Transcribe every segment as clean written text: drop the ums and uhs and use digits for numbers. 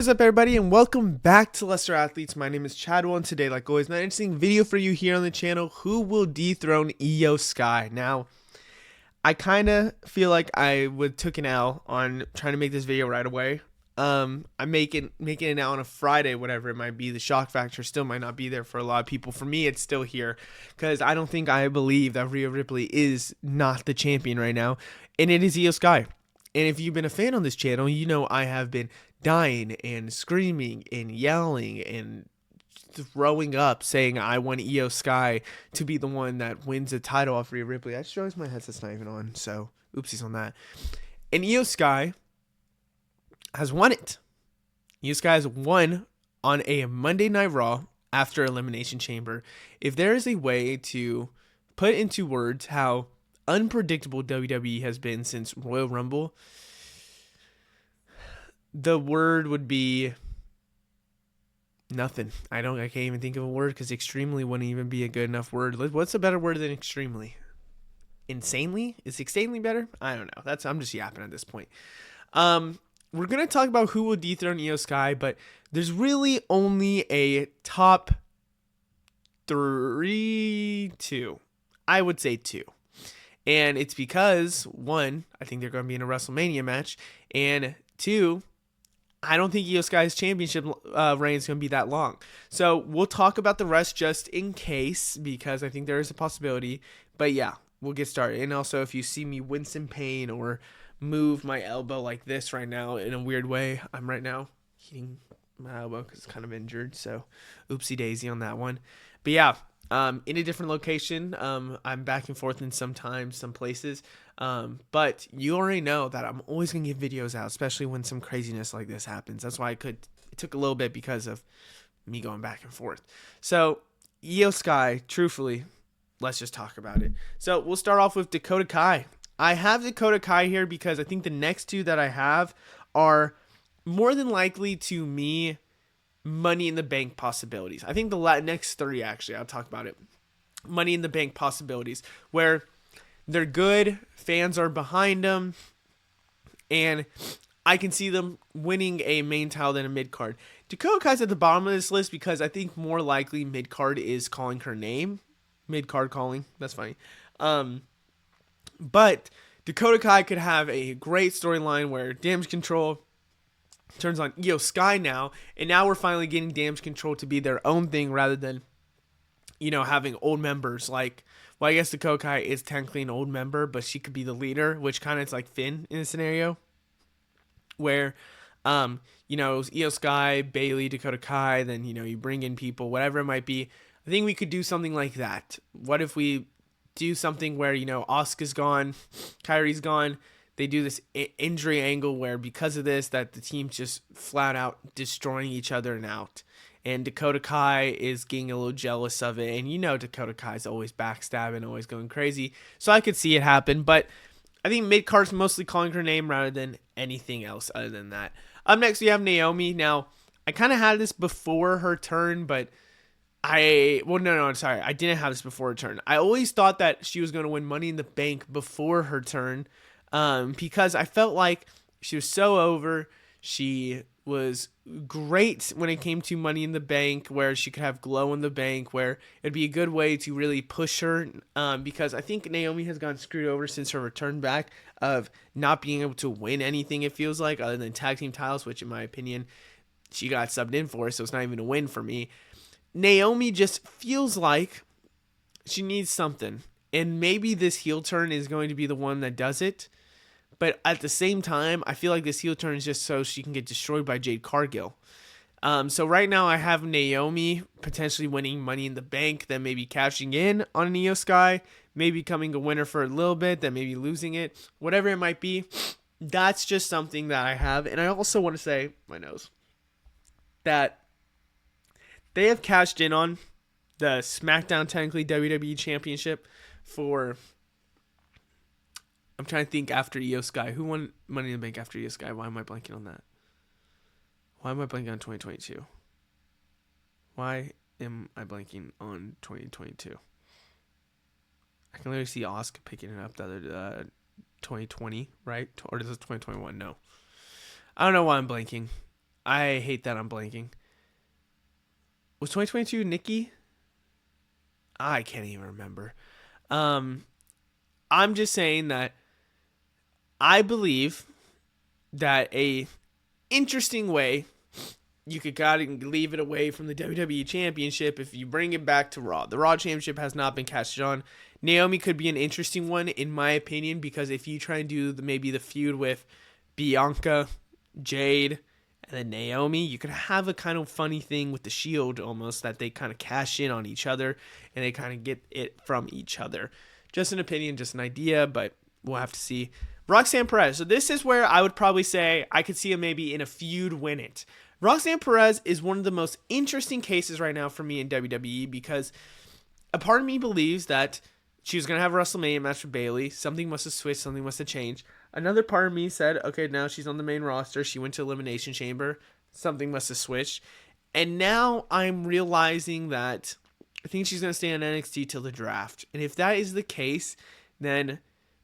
What's up, everybody, and welcome back to Lesser Athletes. My name is Chadwell, and today, like always, an interesting video for you here on the channel. Who will dethrone Iyo Sky? Now, I kind of feel like I took an L on trying to make this video right away. I'm making it now on a Friday, whatever it might be. The shock factor still might not be there for a lot of people. For me, it's still here because I believe that Rhea Ripley is not the champion right now, and it is Iyo Sky. And if you've been a fan on this channel, you know I have been dying and screaming and yelling and throwing up saying I want Iyo Sky to be the one that wins the title off Rhea Ripley. I just realized my headset's not even on, so oopsies on that. And Iyo Sky has won it. Iyo Sky has won on a Monday Night Raw after Elimination Chamber. If there is a way to put into words how unpredictable WWE has been since Royal Rumble, the word would be nothing. I can't even think of a word because extremely wouldn't even be a good enough word. What's a better word than extremely? Insanely? Is insanely better? I don't know. I'm just yapping at this point. We're going to talk about who will dethrone Iyo Sky, but there's really only a top 2. I would say 2. And it's because, 1, I think they're going to be in a WrestleMania match, and 2, I don't think Iyo Sky's championship reign is going to be that long. So we'll talk about the rest just in case, because I think there is a possibility. But yeah, we'll get started. And also, if you see me wince in pain or move my elbow like this right now in a weird way, I'm right now heating my elbow because it's kind of injured. So oopsie daisy on that one. But yeah. In a different location. I'm back and forth in some places. But you already know that I'm always going to get videos out, especially when some craziness like this happens. That's why it took a little bit because of me going back and forth. So, Iyo Sky, truthfully, let's just talk about it. So, we'll start off with Dakota Kai. I have Dakota Kai here because I think the next 2 that I have are more than likely to me Money in the Bank possibilities. I think the next 3, actually, I'll talk about it. Money in the Bank possibilities, where they're good, fans are behind them, and I can see them winning a main title than a mid-card. Dakota Kai's at the bottom of this list because I think more likely mid-card is calling her name. Mid-card calling, that's funny. But Dakota Kai could have a great storyline where Damage Control turns on Iyo Sky now, and now we're finally getting Damage Control to be their own thing rather than, having old members like, well, I guess Dakota Kai is technically an old member, but she could be the leader, which kind of is like Finn in a scenario where, Iyo Sky, Bailey, Dakota Kai, then, you bring in people, whatever it might be. I think we could do something like that. What if we do something where, Asuka's gone, Kairi's gone, they do this injury angle where because of this that the team's just flat out destroying each other and out. And Dakota Kai is getting a little jealous of it. And Dakota Kai's always backstabbing, always going crazy. So I could see it happen. But I think mid-card's mostly calling her name rather than anything else other than that. Up next we have Naomi. Now, I kind of had this before her turn, but I didn't have this before her turn. I always thought that she was going to win Money in the Bank before her turn. Because I felt like she was so over. She was great when it came to Money in the Bank, where she could have Glow in the Bank, where it'd be a good way to really push her. Because I think Naomi has gotten screwed over since her return back of not being able to win anything, it feels like, other than tag team titles, which in my opinion, she got subbed in for, so it's not even a win for me. Naomi just feels like she needs something. And maybe this heel turn is going to be the one that does it. But at the same time, I feel like this heel turn is just so she can get destroyed by Jade Cargill. So right now I have Naomi potentially winning Money in the Bank, then maybe cashing in on Iyo Sky, maybe becoming a winner for a little bit, then maybe losing it, whatever it might be. That's just something that I have. And I also want to say, my nose, that they have cashed in on the SmackDown, technically WWE Championship for... I'm trying to think after Iyo Sky. Who won Money in the Bank after Iyo Sky? Why am I blanking on that? Why am I blanking on 2022? Why am I blanking on 2022? I can literally see Asuka picking it up the other 2020, right? Or is this 2021? No. I don't know why I'm blanking. I hate that I'm blanking. Was 2022 Nikki? I can't even remember. Um, I'm just saying that I believe that a interesting way you could kind of leave it away from the WWE Championship if you bring it back to Raw. The Raw Championship has not been cashed on. Naomi could be an interesting one, in my opinion, because if you try and do maybe the feud with Bianca, Jade, and then Naomi, you could have a kind of funny thing with the Shield almost, that they kind of cash in on each other and they kind of get it from each other. Just an opinion, just an idea, but we'll have to see. Roxanne Perez. So this is where I would probably say I could see him maybe in a feud win it. Roxanne Perez is one of the most interesting cases right now for me in WWE because a part of me believes that she was going to have a WrestleMania match with Bayley. Something must have switched. Something must have changed. Another part of me said, okay, now she's on the main roster. She went to Elimination Chamber. Something must have switched. And now I'm realizing that I think she's going to stay on NXT till the draft. And if that is the case, then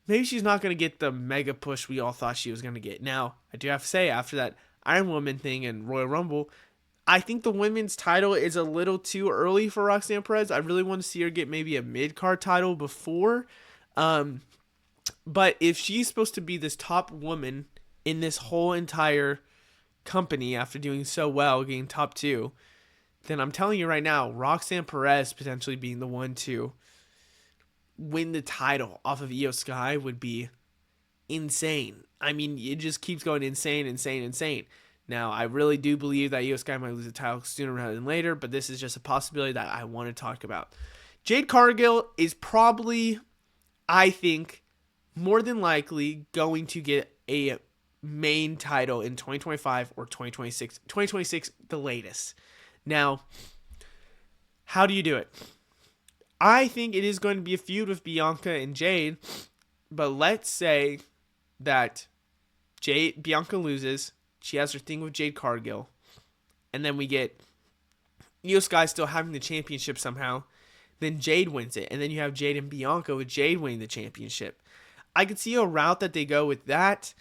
maybe she's not going to get the mega push we all thought she was going to get. Now, I do have to say, after that Iron Woman thing and Royal Rumble, I think the women's title is a little too early for Roxanne Perez. I really want to see her get maybe a mid-card title before. But if she's supposed to be this top woman in this whole entire company after doing so well, getting top 2, then I'm telling you right now, Roxanne Perez potentially being the one to win the title off of Iyo Sky would be insane. I mean, it just keeps going insane. Now, I really do believe that Iyo Sky might lose the title sooner rather than later, but this is just a possibility that I want to talk about. Jade Cargill is probably, I think, more than likely going to get a main title in 2025 or 2026. 2026, the latest. Now, how do you do it? I think it is going to be a feud with Bianca and Jade, but let's say that Bianca loses. She has her thing with Jade Cargill. And then we get Iyo Sky still having the championship somehow. Then Jade wins it. And then you have Jade and Bianca with Jade winning the championship. I could see a route that they go with that.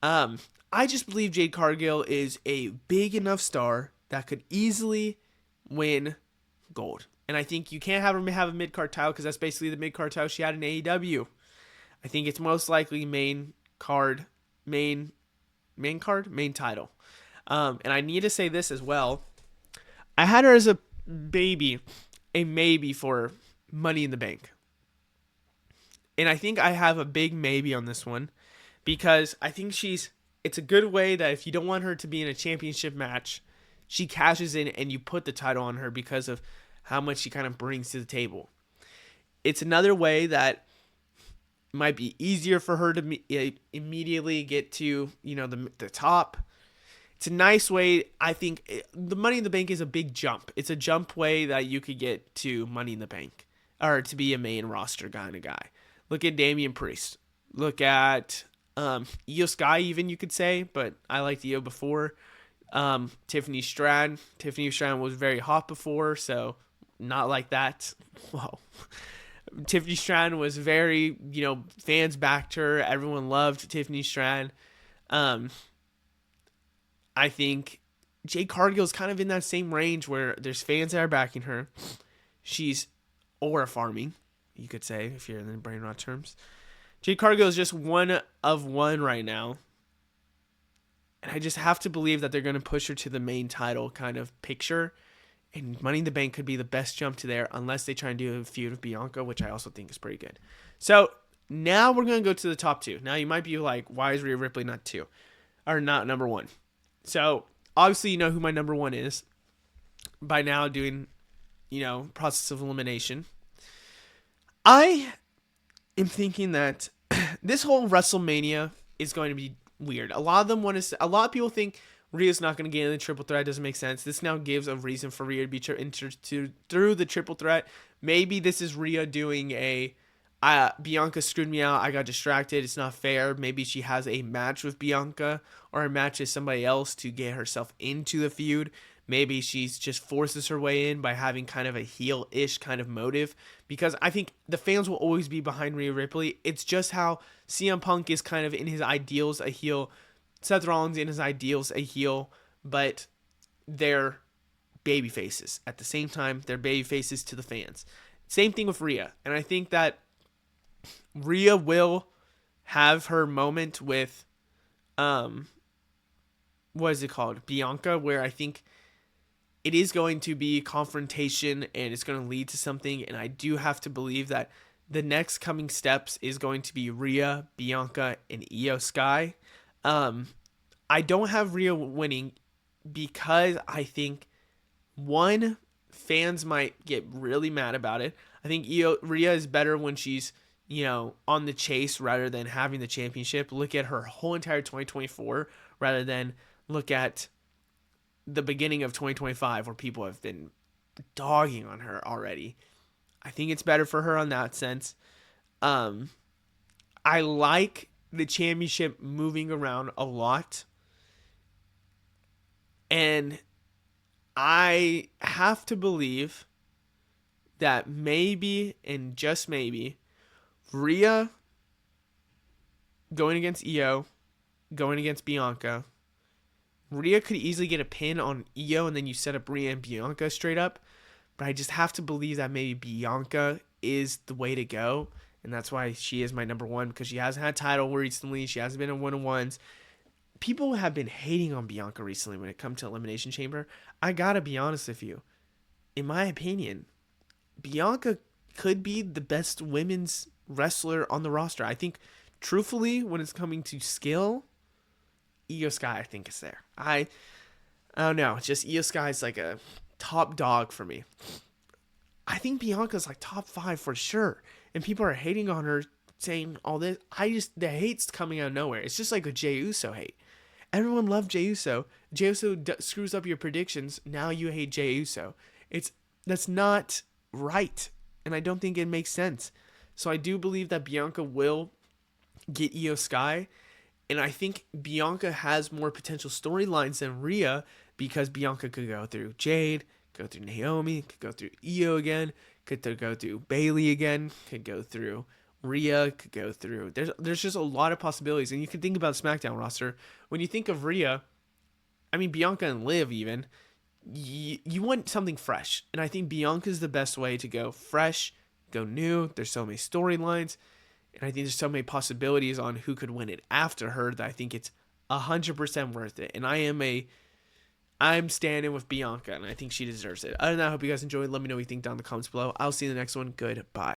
I just believe Jade Cargill is a big enough star that could easily win gold. And I think you can't have her have a mid-card title because that's basically the mid-card title she had in AEW. I think it's most likely main title. And I need to say this as well. I had her as a maybe for Money in the Bank. And I think I have a big maybe on this one because I think it's a good way that if you don't want her to be in a championship match, she cashes in and you put the title on her because of how much she kind of brings to the table. It's another way that might be easier for her to immediately get to, the top. It's a nice way. I think the Money in the Bank is a big jump. It's a jump way that you could get to Money in the Bank or to be a main roster kind of guy. Look at Damian Priest. Look at Iyo Sky even, you could say, but I liked Iyo before. Tiffany Stratton. Tiffany Stratton was very hot before, so not like that. Whoa. Tiffany Stratton was very, fans backed her. Everyone loved Tiffany Stratton. I think Jade Cargill is kind of in that same range where there's fans that are backing her. She's aura farming, you could say, if you're in the brain rot terms. Jade Cargill is just one of one right now. And I just have to believe that they're going to push her to the main title kind of picture. And Money in the Bank could be the best jump to there unless they try and do a feud with Bianca, which I also think is pretty good. So now we're going to go to the top 2. Now you might be like, why is Rhea Ripley not 2? Or not number 1? So obviously you know who my number 1 is by now doing, process of elimination. I am thinking that this whole WrestleMania is going to be weird. A lot of people think Rhea's not going to get in the triple threat. It doesn't make sense. This now gives a reason for Rhea to be entered through the triple threat. Maybe this is Rhea doing Bianca screwed me out. I got distracted. It's not fair. Maybe she has a match with Bianca or a match with somebody else to get herself into the feud. Maybe she's just forces her way in by having kind of a heel-ish kind of motive. Because I think the fans will always be behind Rhea Ripley. It's just how CM Punk is kind of in his ideals a heel. Seth Rollins in his ideals a heel. But they're baby faces. At the same time, they're baby faces to the fans. Same thing with Rhea. And I think that Rhea will have her moment with um what is it called? Bianca, where I think it is going to be confrontation and it's going to lead to something. And I do have to believe that the next coming steps is going to be Rhea, Bianca, and Iyo Sky. Um, I don't have Rhea winning because I think one, fans might get really mad about it. I think Rhea is better when she's on the chase rather than having the championship. Look at her whole entire 2024 rather than look at the beginning of 2025 where people have been dogging on her already. I think it's better for her on that sense. Um, I like the championship moving around a lot. And I have to believe that maybe, and just maybe, Rhea going against Iyo, going against Bianca. Rhea could easily get a pin on Iyo, and then you set up Rhea and Bianca straight up. But I just have to believe that maybe Bianca is the way to go. And that's why she is my number one, because she hasn't had a title recently. She hasn't been in one-on-ones. People have been hating on Bianca recently when it comes to Elimination Chamber. I gotta be honest with you. In my opinion, Bianca could be the best women's wrestler on the roster. I think, truthfully, when it's coming to skill, Iyo Sky, I think, is there. I don't know. Just Iyo Sky is like a top dog for me. I think Bianca's like top 5 for sure. And people are hating on her, saying all this. The hate's coming out of nowhere. It's just like a Jey Uso hate. Everyone loved Jey Uso. Jey Uso screws up your predictions. Now you hate Jey Uso. That's not right. And I don't think it makes sense. So I do believe that Bianca will get Iyo Sky. And I think Bianca has more potential storylines than Rhea, because Bianca could go through Jade, go through Naomi, could go through Iyo again, could go through Bayley again, could go through Rhea, could go through. There's just a lot of possibilities. And you can think about SmackDown roster. When you think of Rhea, I mean, Bianca and Liv even, you want something fresh. And I think Bianca's the best way to go fresh, go new. There's so many storylines. And I think there's so many possibilities on who could win it after her that I think it's 100% worth it. And I'm standing with Bianca, and I think she deserves it. Other than that, I hope you guys enjoyed. Let me know what you think down in the comments below. I'll see you in the next one. Goodbye.